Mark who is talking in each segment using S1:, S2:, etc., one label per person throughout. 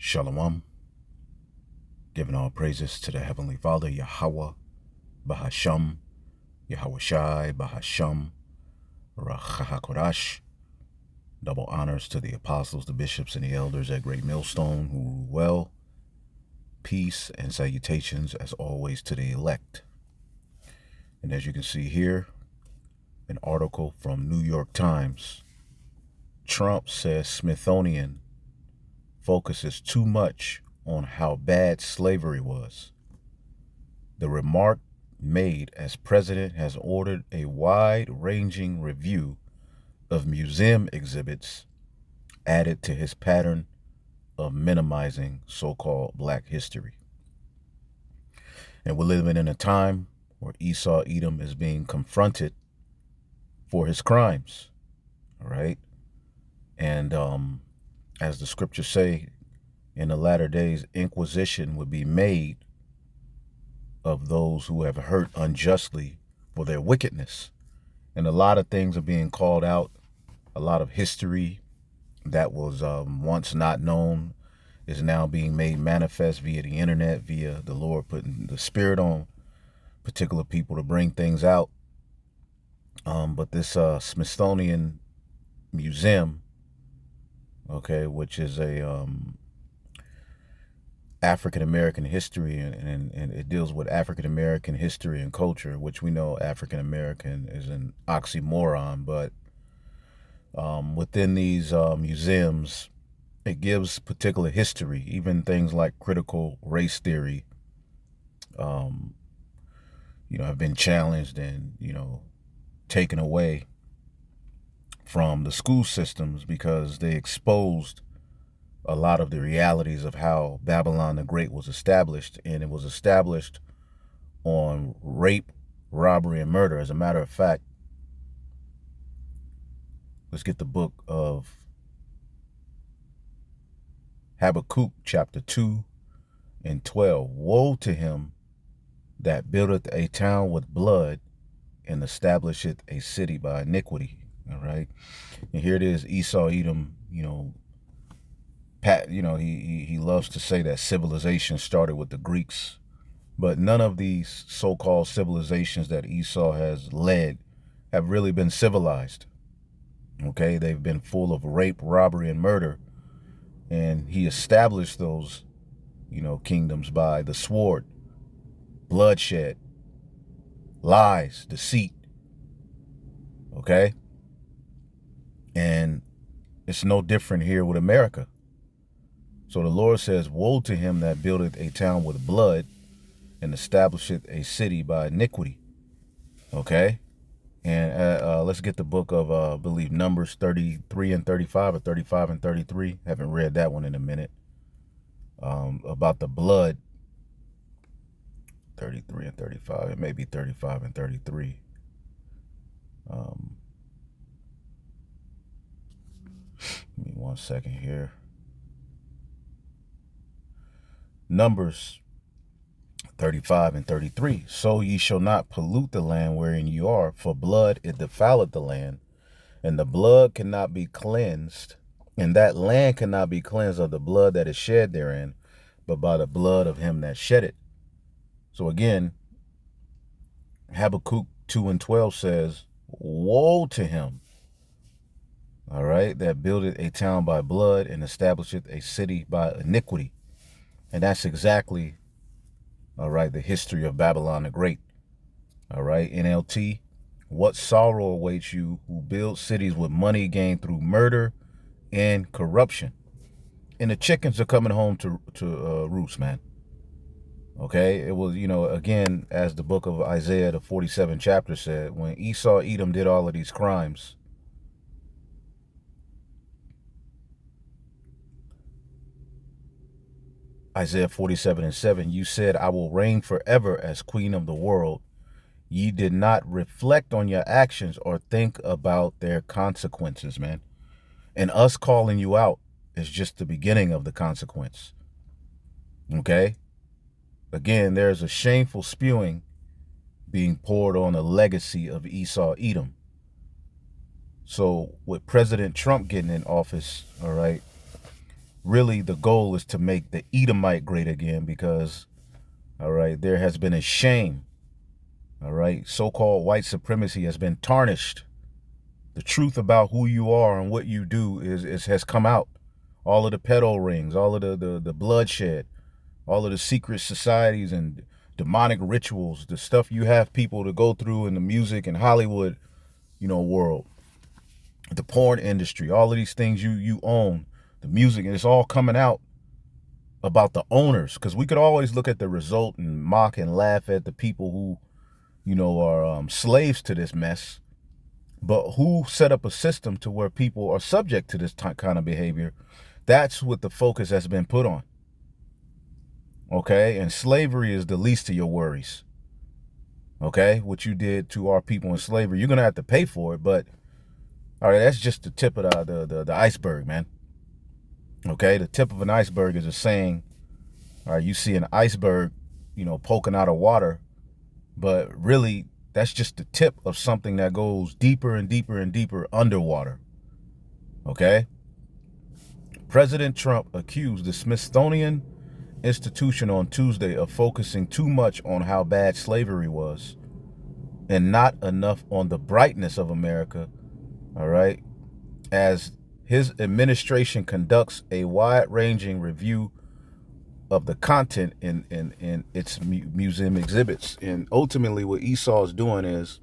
S1: Shalom, giving all praises to the Heavenly Father, Yahweh, Bahasham, Yahweh Shai, Bahasham, Rachahakodash. Double honors to the apostles, the bishops, and the elders at Great Millstone who rule well. Peace and salutations, as always, to the elect. And as you can see here, an article from New York Times. Trump says Smithsonian focuses too much on how bad slavery was. The remark made as president has ordered a wide-ranging review of museum exhibits added to his pattern of minimizing so-called black history. And we're living in a time where Esau, Edom is being confronted for his crimes, all right? And as the scriptures say, in the latter days, Inquisition would be made of those who have hurt unjustly for their wickedness. And a lot of things are being called out. A lot of history that was once not known is now being made manifest via the internet, via the Lord putting the spirit on particular people to bring things out. But this Smithsonian Museum, okay, which is a African-American history, and it deals with African-American history and culture, which we know African-American is an oxymoron, but within these museums, it gives particular history, even things like critical race theory, have been challenged and, taken away from the school systems because they exposed a lot of the realities of how Babylon the Great was established, and it was established on rape, robbery, and murder. As a matter of fact, let's get the book of Habakkuk, chapter 2 and 12. Woe to him that buildeth a town with blood and establisheth a city by iniquity. All right. And here it is, Esau, Edom, he loves to say that civilization started with the Greeks, but none of these so-called civilizations that Esau has led have really been civilized. Okay, they've been full of rape, robbery, and murder, and he established those, kingdoms by the sword, bloodshed, lies, deceit. Okay, and it's no different here with America. So the Lord says, woe to him that buildeth a town with blood and establisheth a city by iniquity. Okay? And let's get the book of, I believe, Numbers 33 and 35 or 35 and 33. Haven't read that one in a minute. About the blood. 33 and 35. It may be 35 and 33. Give me 1 second here. Numbers 35 and 33. So ye shall not pollute the land wherein ye are, for blood it defileth the land, and the blood cannot be cleansed, and that land cannot be cleansed of the blood that is shed therein, but by the blood of him that shed it. So again, Habakkuk 2 and 12 says, woe to him, all right, that buildeth a town by blood and establisheth a city by iniquity. And that's exactly, all right, the history of Babylon the Great. All right, NLT, what sorrow awaits you who build cities with money gained through murder and corruption. And the chickens are coming home to roost, man. Okay, it was, again, as the book of Isaiah, the 47th chapter said, when Esau, Edom did all of these crimes, Isaiah 47 and 7, you said, I will reign forever as queen of the world. Ye did not reflect on your actions or think about their consequences, man. And us calling you out is just the beginning of the consequence. Okay? Again, there's a shameful spewing being poured on the legacy of Esau, Edom. So with President Trump getting in office, all right, really the goal is to make the Edomite great again, because, all right, there has been a shame. All right, so-called white supremacy has been tarnished. The truth about who you are and what you do has come out. All of the pedo rings, all of the bloodshed, all of the secret societies and demonic rituals, the stuff you have people to go through in the music and Hollywood, world, the porn industry, all of these things you own, the music, and it's all coming out about the owners. Because we could always look at the result and mock and laugh at the people who, are slaves to this mess. But who set up a system to where people are subject to this kind of behavior? That's what the focus has been put on. Okay? And slavery is the least of your worries. Okay? What you did to our people in slavery, you're going to have to pay for it. But, all right, that's just the tip of the iceberg, man. Okay? The tip of an iceberg is a saying, all right, you see an iceberg, poking out of water. But really, that's just the tip of something that goes deeper and deeper and deeper underwater. Okay? President Trump accused the Smithsonian Institution on Tuesday of focusing too much on how bad slavery was and not enough on the brightness of America, all right, as his administration conducts a wide-ranging review of the content in its museum exhibits. And ultimately what Esau is doing is,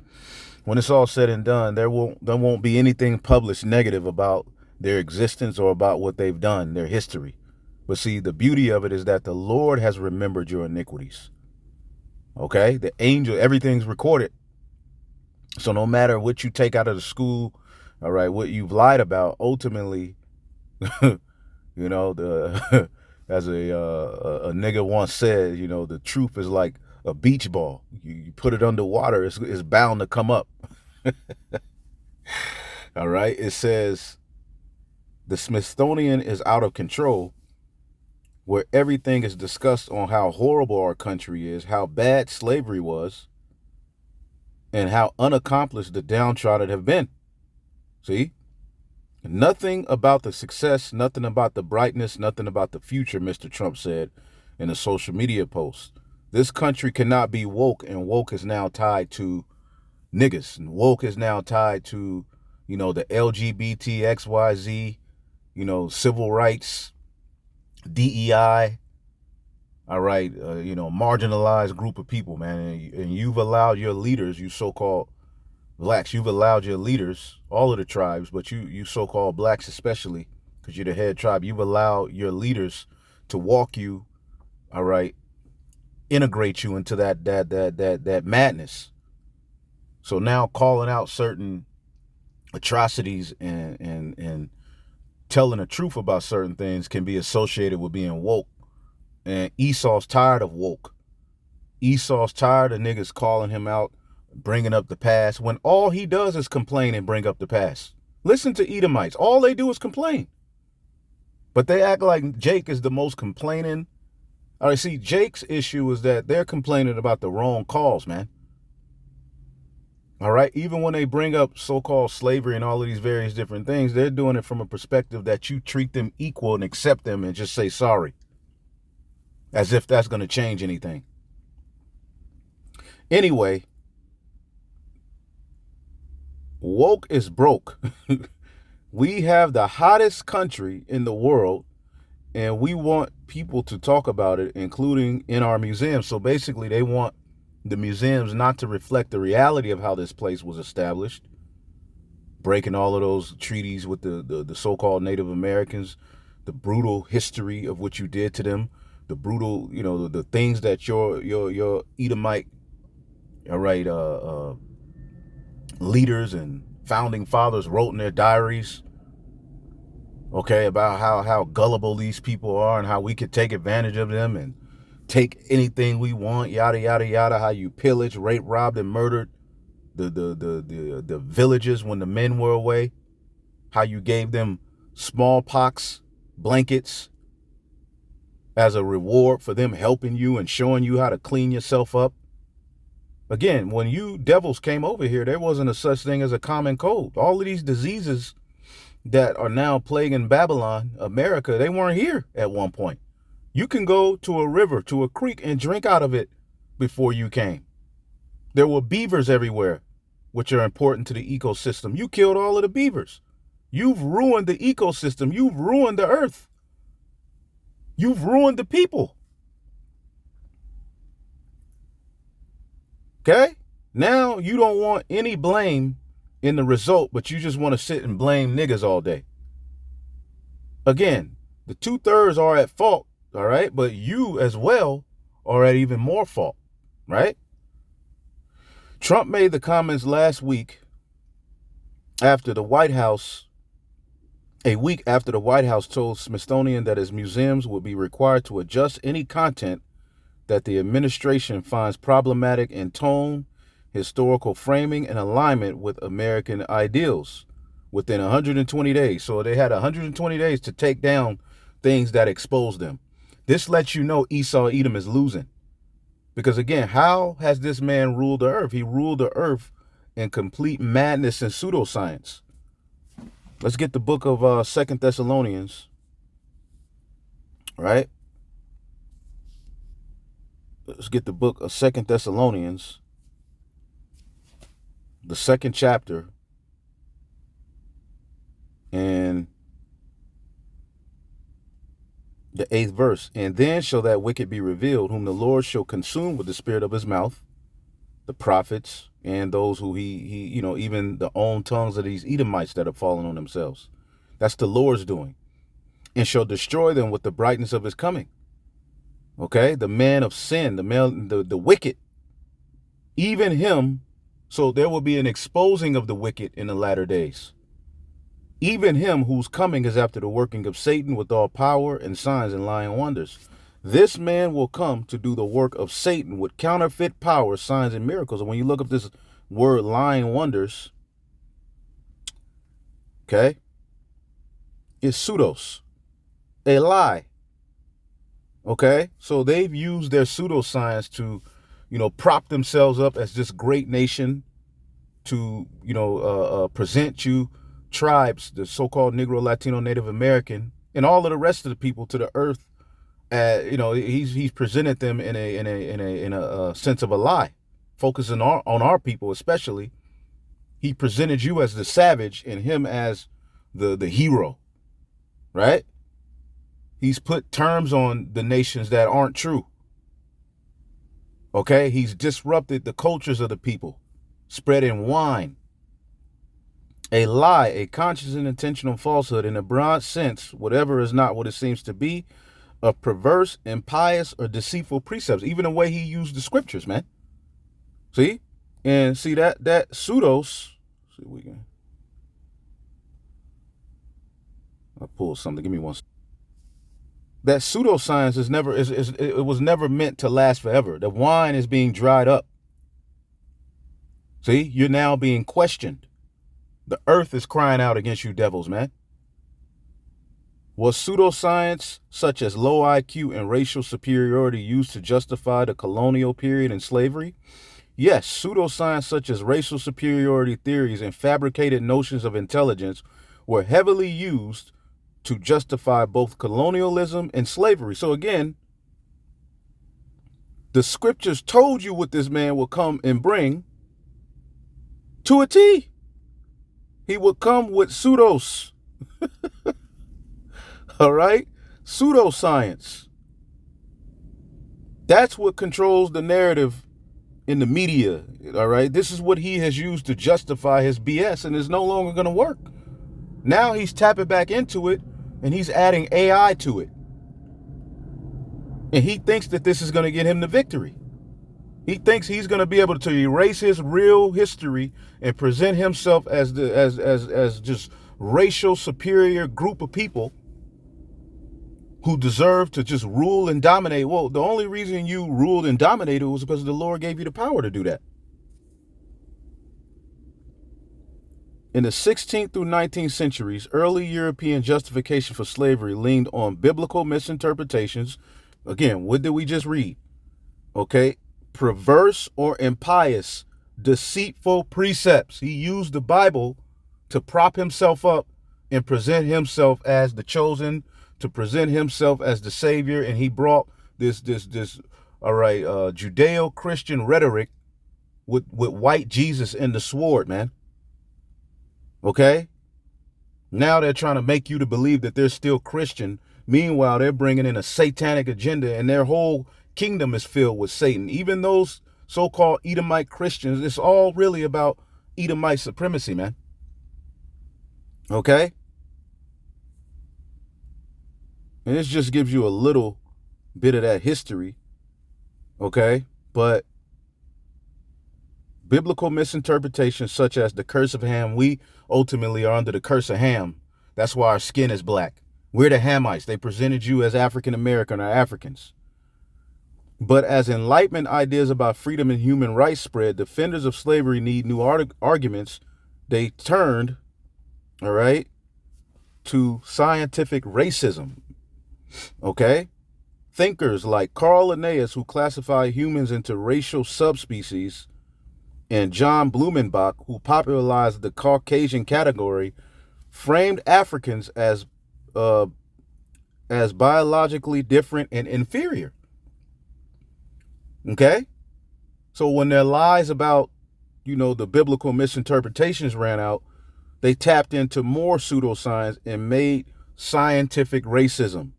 S1: when it's all said and done, there won't be anything published negative about their existence or about what they've done, their history. But see, the beauty of it is that the Lord has remembered your iniquities. Okay? The angel, everything's recorded. So no matter what you take out of the school, all right, what you've lied about, ultimately, the as a nigga once said, the truth is like a beach ball. You put it underwater, it's bound to come up. All right. It says the Smithsonian is out of control, where everything is discussed on how horrible our country is, how bad slavery was, and how unaccomplished the downtrodden have been. See? Nothing about the success, nothing about the brightness, nothing about the future, Mr. Trump said in a social media post. This country cannot be woke, and woke is now tied to niggas. And woke is now tied to, the LGBT, XYZ, civil rights, DEI, all right, marginalized group of people, man. And you've allowed your leaders, you so-called blacks, you've allowed your leaders, all of the tribes, but you so-called blacks especially, because you're the head tribe, you've allowed your leaders to walk you, all right, integrate you into that madness. So now calling out certain atrocities and telling the truth about certain things can be associated with being woke. And Esau's tired of woke. Esau's tired of niggas calling him out, bringing up the past, when all he does is complain and bring up the past. Listen to Edomites. All they do is complain. But they act like Jake is the most complaining. All right, see, Jake's issue is that they're complaining about the wrong cause, man. All right, even when they bring up so-called slavery and all of these various different things, they're doing it from a perspective that you treat them equal and accept them and just say sorry, as if that's going to change anything. Anyway, woke is broke. We have the hottest country in the world, and we want people to talk about it, including in our museums. So basically, they want the museums not to reflect the reality of how this place was established, breaking all of those treaties with the so-called Native Americans, the brutal history of what you did to them, the brutal, the things that your Edomite, all right, leaders and founding fathers wrote in their diaries, okay, about how gullible these people are and how we could take advantage of them and take anything we want, yada yada yada. How you pillaged, raped, robbed, and murdered the villages when the men were away. How you gave them smallpox blankets as a reward for them helping you and showing you how to clean yourself up. Again, when you devils came over here, there wasn't a such thing as a common cold. All of these diseases that are now plaguing Babylon, America, they weren't here at one point. You can go to a river, to a creek, and drink out of it before you came. There were beavers everywhere, which are important to the ecosystem. You killed all of the beavers. You've ruined the ecosystem. You've ruined the earth. You've ruined the people. Okay? Now you don't want any blame in the result, but you just want to sit and blame niggas all day. Again, the 2/3 are at fault, all right? But you as well are at even more fault, right? Trump made the comments last week after the White House, a week after the White House told Smithsonian that its museums would be required to adjust any content that the administration finds problematic in tone, historical framing, and alignment with American ideals within 120 days. So they had 120 days to take down things that expose them. This lets you know Esau, Edom is losing. Because again, how has this man ruled the earth? He ruled the earth in complete madness and pseudoscience. Let's get the book of 2 Thessalonians, right? Let's get the book of 2 Thessalonians, the 2nd chapter, and the 8th verse. And then shall that wicked be revealed, whom the Lord shall consume with the spirit of his mouth, the prophets, and those who he even the own tongues of these Edomites that have fallen on themselves. That's the Lord's doing. And shall destroy them with the brightness of his coming. Okay, the man of sin, the wicked, even him. So there will be an exposing of the wicked in the latter days. Even him whose coming is after the working of Satan with all power and signs and lying wonders. This man will come to do the work of Satan with counterfeit power, signs, and miracles. And when you look up this word lying wonders, okay, it's pseudos, a lie. Okay, so they've used their pseudoscience to, prop themselves up as this great nation to, present you tribes, the so-called Negro, Latino, Native American, and all of the rest of the people to the earth. He's presented them in a sense of a lie, focusing on our people especially. He presented you as the savage and him as the hero, right? He's put terms on the nations that aren't true. Okay, he's disrupted the cultures of the people, spreading wine. A lie, a conscious and intentional falsehood, in a broad sense, whatever is not what it seems to be, of perverse, impious, or deceitful precepts. Even the way he used the scriptures, man. See? And see that pseudos. See if we can. I'll pull something. Give me one second. That pseudoscience it was never meant to last forever. The wine is being dried up. See? You're now being questioned. The earth is crying out against you devils, man. Was pseudoscience such as low IQ and racial superiority used to justify the colonial period and slavery? Yes, pseudoscience such as racial superiority theories and fabricated notions of intelligence were heavily used to justify both colonialism and slavery. So again, the scriptures told you what this man will come and bring to a T. He would come with pseudos. All right? Pseudoscience. That's what controls the narrative in the media. All right? This is what he has used to justify his BS, and it's no longer going to work. Now he's tapping back into it, and he's adding AI to it. And he thinks that this is going to get him the victory. He thinks he's going to be able to erase his real history and present himself as just racial superior group of people who deserve to just rule and dominate. Well, the only reason you ruled and dominated was because the Lord gave you the power to do that. In the 16th through 19th centuries, early European justification for slavery leaned on biblical misinterpretations. Again, what did we just read? Okay, perverse or impious, deceitful precepts. He used the Bible to prop himself up and present himself as the chosen, to present himself as the savior, and he brought this Judeo-Christian rhetoric with white Jesus and the sword, man. Okay? Now they're trying to make you to believe that they're still Christian. Meanwhile, they're bringing in a satanic agenda, and their whole kingdom is filled with Satan. Even those so-called Edomite Christians, it's all really about Edomite supremacy, man. Okay? And this just gives you a little bit of that history. Okay? But biblical misinterpretations such as the curse of Ham, we ultimately are under the curse of Ham. That's why our skin is black. We're the Hamites. They presented you as African American or Africans. But as Enlightenment ideas about freedom and human rights spread, defenders of slavery need new arguments. They turned, all right, to scientific racism. Okay? Thinkers like Carl Linnaeus, who classify humans into racial subspecies, and John Blumenbach, who popularized the Caucasian category, framed Africans as biologically different and inferior. Okay? So when their lies about, the biblical misinterpretations ran out, they tapped into more pseudoscience and made scientific racism.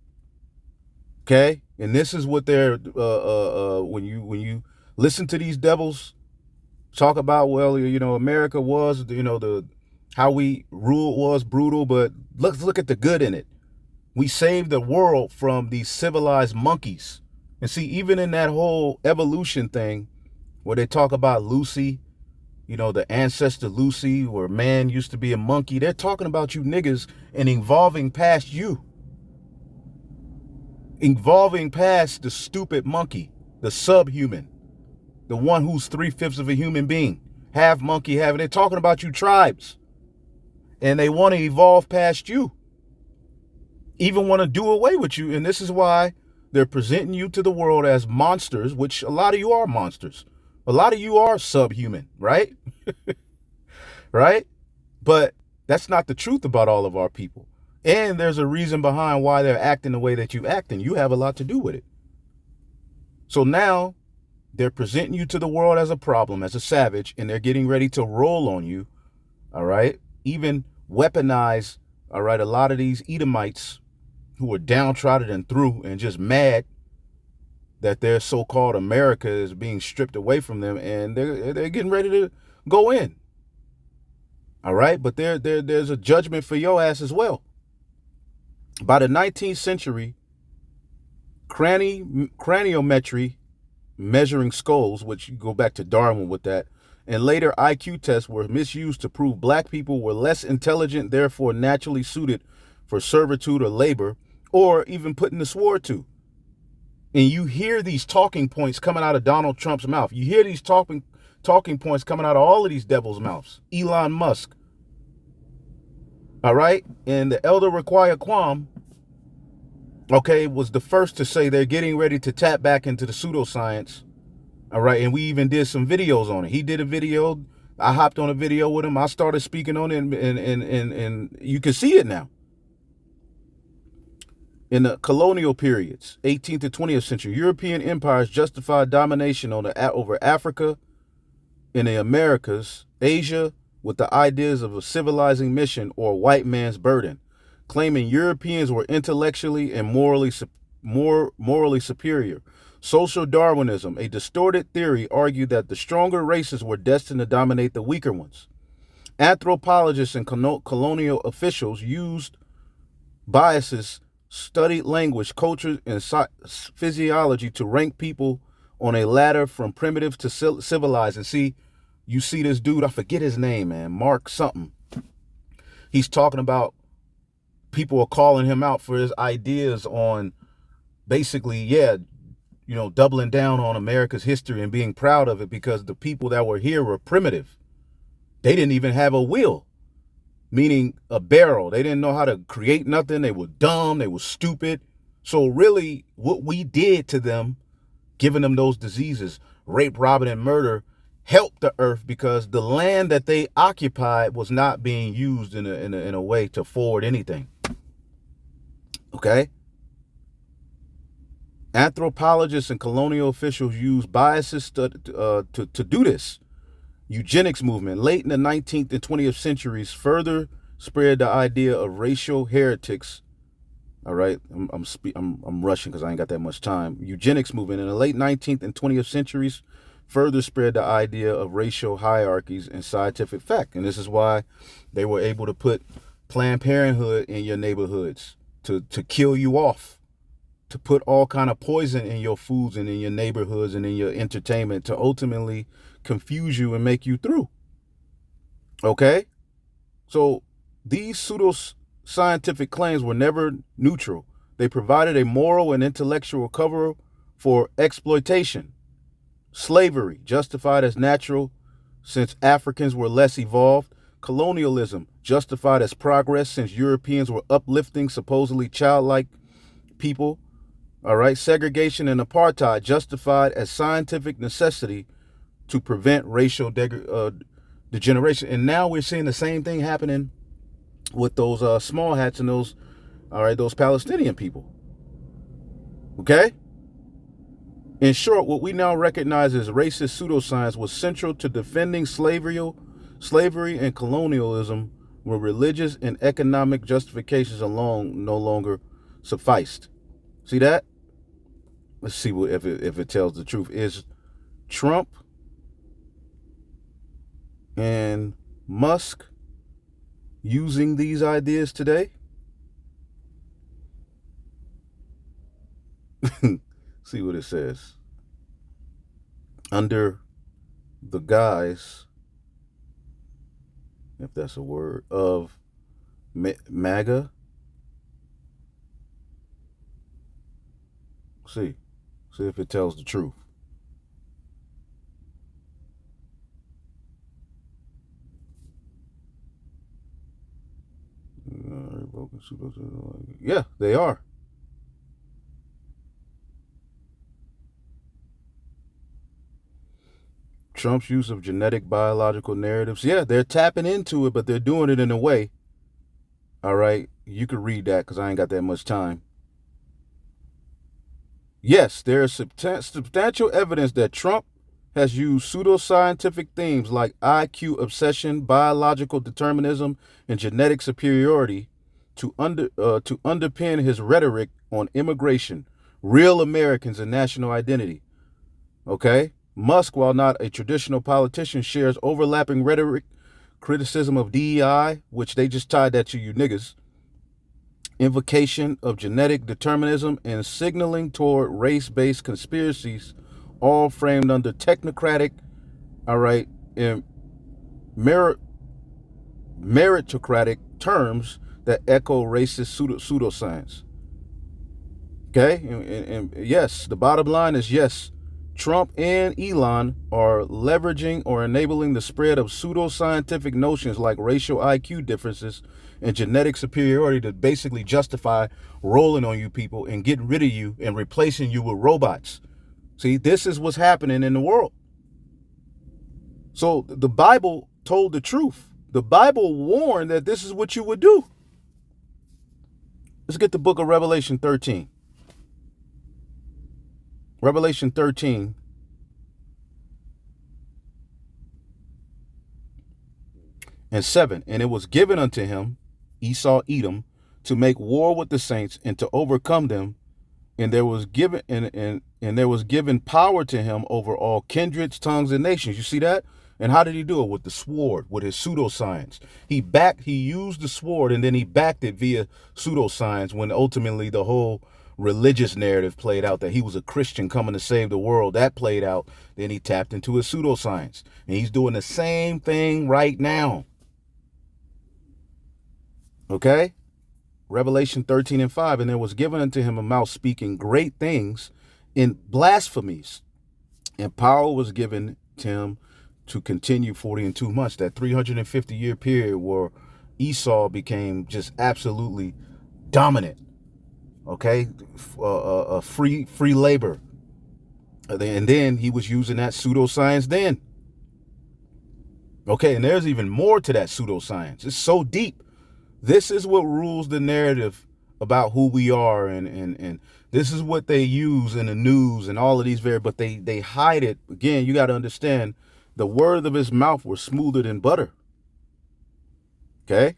S1: Okay? And this is what they're when you listen to these devils talk about, well, America was, how we ruled was brutal, but let's look at the good in it. We saved the world from these civilized monkeys. And see, even in that whole evolution thing, where they talk about Lucy, the ancestor Lucy, where man used to be a monkey, they're talking about you niggas and evolving past you. Evolving past the stupid monkey, the subhuman, the one who's 3/5 of a human being, half monkey, half. They're talking about you tribes. And they want to evolve past you. Even want to do away with you. And this is why they're presenting you to the world as monsters, which a lot of you are monsters. A lot of you are subhuman, right? Right? But that's not the truth about all of our people. And there's a reason behind why they're acting the way that you act, and you have a lot to do with it. So now they're presenting you to the world as a problem, as a savage, and they're getting ready to roll on you, all right? Even weaponize, all right, a lot of these Edomites who are downtrodden and through and just mad that their so-called America is being stripped away from them, and they're getting ready to go in. All right, but there's a judgment for your ass as well. By the 19th century, craniometry, measuring skulls, which you go back to Darwin with that, and later IQ tests were misused to prove black people were less intelligent, therefore naturally suited for servitude or labor, or even put in the sword to. And you hear these talking points coming out of Donald Trump's mouth. You hear these talking points coming out of all of these devils' mouths. Elon Musk. All right? And the elder Requia Quam, okay, was the first to say they're getting ready to tap back into the pseudoscience. All right? And we even did some videos on it. He did a video. I hopped on a video with him. I started speaking on it, and you can see it now. In the colonial periods, 18th to 20th century, European empires justified domination over Africa and the Americas, Asia, with the ideas of a civilizing mission or white man's burden, claiming Europeans were intellectually and morally superior. Social Darwinism, a distorted theory, argued that the stronger races were destined to dominate the weaker ones. Anthropologists and colonial officials used biases, studied language, culture, and physiology to rank people on a ladder from primitive to civilized. And see, you see this dude, I forget his name, man, Mark something. He's talking about people are calling him out for his ideas on basically, doubling down on America's history and being proud of it, because the people that were here were primitive. They didn't even have a will. Meaning a barrel. They didn't know how to create nothing. They were dumb. They were stupid. So really what we did to them, giving them those diseases, rape, robbing, and murder, help the earth because the land that they occupied was not being used in a way to forward anything. Okay? Anthropologists and colonial officials use biases to do this. Eugenics movement, late in the 19th and 20th centuries, further spread the idea of racial heretics. All right, I'm rushing because I ain't got that much time. Eugenics movement in the late 19th and 20th centuries further spread the idea of racial hierarchies and scientific fact, and this is why they were able to put Planned Parenthood in your neighborhoods to kill you off, to put all kind of poison in your foods and in your neighborhoods and in your entertainment to ultimately confuse you and make you through. Okay? So these pseudo-scientific claims were never neutral. They provided a moral and intellectual cover for exploitation. Slavery, justified as natural since Africans were less evolved. Colonialism, justified as progress since Europeans were uplifting, supposedly childlike people. All right, segregation and apartheid, justified as scientific necessity to prevent racial degeneration. And now we're seeing the same thing happening with those small hats and those Palestinian people. Okay? In short, what we now recognize as racist pseudoscience was central to defending slavery and colonialism, where religious and economic justifications alone no longer sufficed. See that? Let's see if it tells the truth. Is Trump and Musk using these ideas today? See what it says. Under the guise, if that's a word, of MAGA. See if it tells the truth. Yeah, they are. Trump's use of genetic biological narratives. Yeah, they're tapping into it, but they're doing it in a way. All right, you could read that because I ain't got that much time. Yes, there is substantial evidence that Trump has used pseudoscientific themes like IQ obsession, biological determinism, and genetic superiority to underpin his rhetoric on immigration, real Americans, and national identity. Okay? Musk, while not a traditional politician, shares overlapping rhetoric, criticism of DEI, which they just tied that to you niggas, invocation of genetic determinism, and signaling toward race-based conspiracies, all framed under technocratic, all right, and meritocratic terms that echo racist pseudoscience. Okay, and yes, the bottom line is yes, Trump and Elon are leveraging or enabling the spread of pseudoscientific notions like racial IQ differences and genetic superiority to basically justify rolling on you people and getting rid of you and replacing you with robots. See, this is what's happening in the world. So the Bible told the truth. The Bible warned that this is what you would do. Let's get the book of Revelation 13. Revelation 13. And 7. And it was given unto him, Esau, Edom, to make war with the saints and to overcome them. And there was given and there was given power to him over all kindreds, tongues, and nations. You see that? And how did he do it? With the sword, with his pseudoscience. He used the sword and then he backed it via pseudoscience when ultimately the whole religious narrative played out that he was a Christian coming to save the world. That played out. Then he tapped into his pseudoscience. And he's doing the same thing right now. Okay? Revelation 13 and 5. And there was given unto him a mouth speaking great things in blasphemies. And power was given to him to continue 40 and 2 months. That 350-year period where Esau became just absolutely dominant. Okay? Free labor. And then he was using that pseudoscience then. Okay, and there's even more to that pseudoscience. It's so deep. This is what rules the narrative about who we are, and this is what they use in the news and all of these but they hide it. Again, you got to understand, the words of his mouth were smoother than butter. Okay?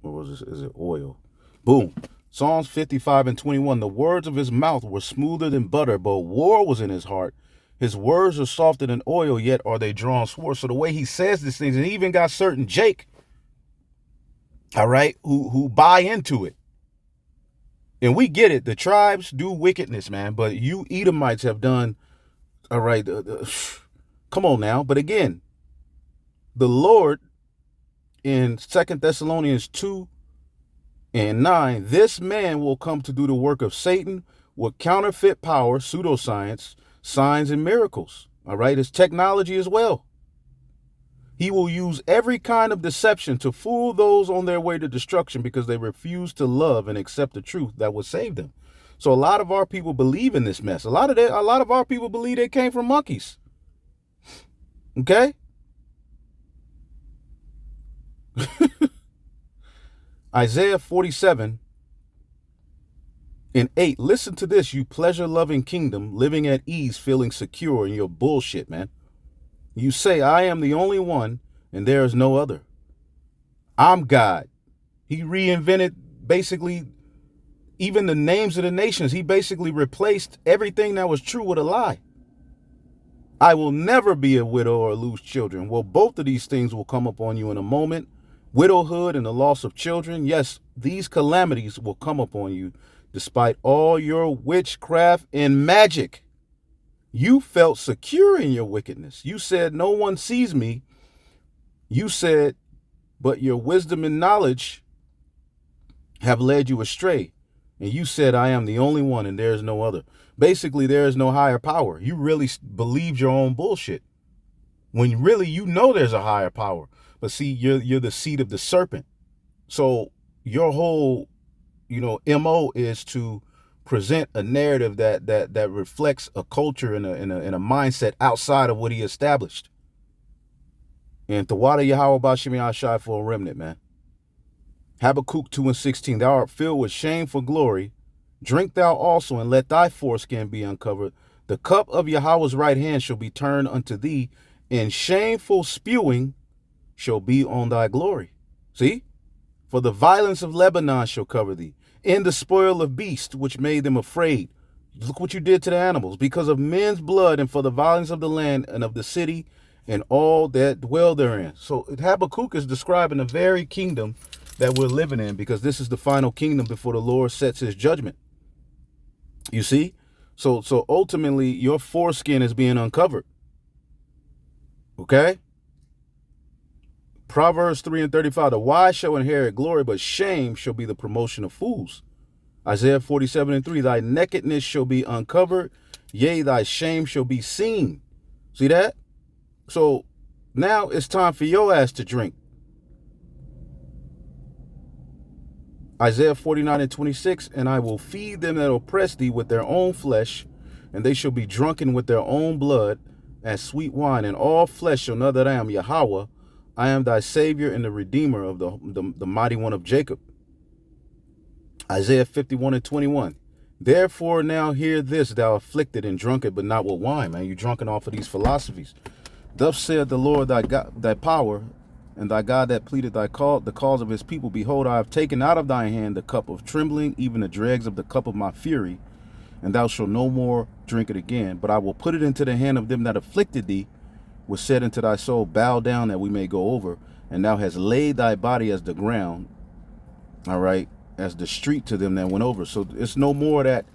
S1: What was this? Is it oil? Boom. Psalms 55:21. The words of his mouth were smoother than butter, but war was in his heart. His words are softer than oil, yet are they drawn sword. So the way he says these things, and he even got certain Jake, all right, who buy into it. And we get it. The tribes do wickedness, man. But you Edomites have done, all right, come on now. But again, the Lord in 2 Thessalonians 2:9, this man will come to do the work of Satan with counterfeit power, pseudoscience, signs, and miracles. All right, it's technology as well. He will use every kind of deception to fool those on their way to destruction because they refuse to love and accept the truth that will save them. So a lot of our people believe in this mess. A lot of our people believe they came from monkeys. Okay? Isaiah 47:8. Listen to this, you pleasure-loving kingdom, living at ease, feeling secure in your bullshit, man. You say, I am the only one, and there is no other. I'm God. He reinvented basically even the names of the nations. He basically replaced everything that was true with a lie. I will never be a widow or lose children. Well, both of these things will come upon you in a moment. Widowhood and the loss of children. Yes, these calamities will come upon you despite all your witchcraft and magic. You felt secure in your wickedness. You said, no one sees me. You said, but your wisdom and knowledge have led you astray. And you said, I am the only one and there is no other. Basically, there is no higher power. You really believed your own bullshit. When really you know there's a higher power. But see, you're the seed of the serpent. So your whole, MO is to present a narrative that reflects a culture and a mindset outside of what he established. And Tawada Yahweh Bashimi Ashai for a remnant, man. Habakkuk 2:16. Thou art filled with shameful glory. Drink thou also, and let thy foreskin be uncovered. The cup of Yahweh's right hand shall be turned unto thee, and shameful spewing shall be on thy glory. See? For the violence of Lebanon shall cover thee, and the spoil of beasts which made them afraid. Look what you did to the animals, because of men's blood, and for the violence of the land and of the city and all that dwell therein. So Habakkuk is describing the very kingdom that we're living in, because this is the final kingdom before the Lord sets his judgment. You see? So ultimately your foreskin is being uncovered. Okay? Proverbs 3:35. The wise shall inherit glory, but shame shall be the promotion of fools. Isaiah 47:3. Thy nakedness shall be uncovered, yea, thy shame shall be seen. See that? So now it's time for your ass to drink. Isaiah 49:26. And I will feed them that oppress thee with their own flesh, and they shall be drunken with their own blood as sweet wine, and all flesh shall know that I am Yahweh. I am thy Savior and the Redeemer of the mighty one of Jacob. Isaiah 51:21. Therefore now hear this, thou afflicted and drunken, but not with wine, man. You drunken off of these philosophies. Thus said the Lord thy God, thy power, and thy God that pleaded the cause of his people. Behold, I have taken out of thy hand the cup of trembling, even the dregs of the cup of my fury, and thou shalt no more drink it again. But I will put it into the hand of them that afflicted thee, was said unto thy soul, bow down that we may go over. And thou hast laid thy body as the ground, all right, as the street to them that went over. So it's no more that,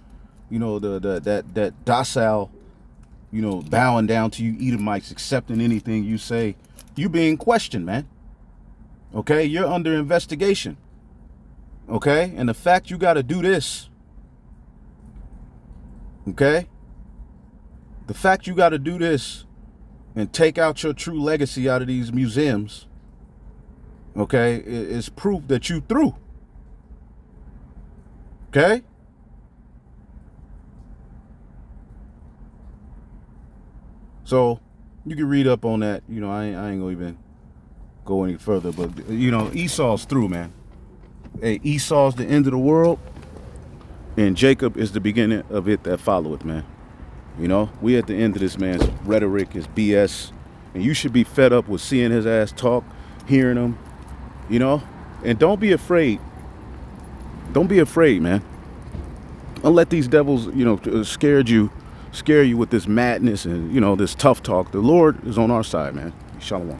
S1: that docile, bowing down to you Edomites, accepting anything you say. You being questioned, man. Okay, you're under investigation. Okay, and the fact you got to do this, okay, the fact you got to do this and take out your true legacy out of these museums, okay, is proof that you through. Okay? So, You can read up on that. You know, I ain't gonna even go any further. But, you know, Esau's through, man. Hey, Esau's the end of the world, and Jacob is the beginning of it that followeth, man. You know, we at the end of this man's rhetoric, his BS, and you should be fed up with seeing his ass talk, hearing him, you know, and don't be afraid. Don't be afraid, man. Don't let these devils, you know, scare you with this madness and, you know, this tough talk. The Lord is on our side, man. Shalom.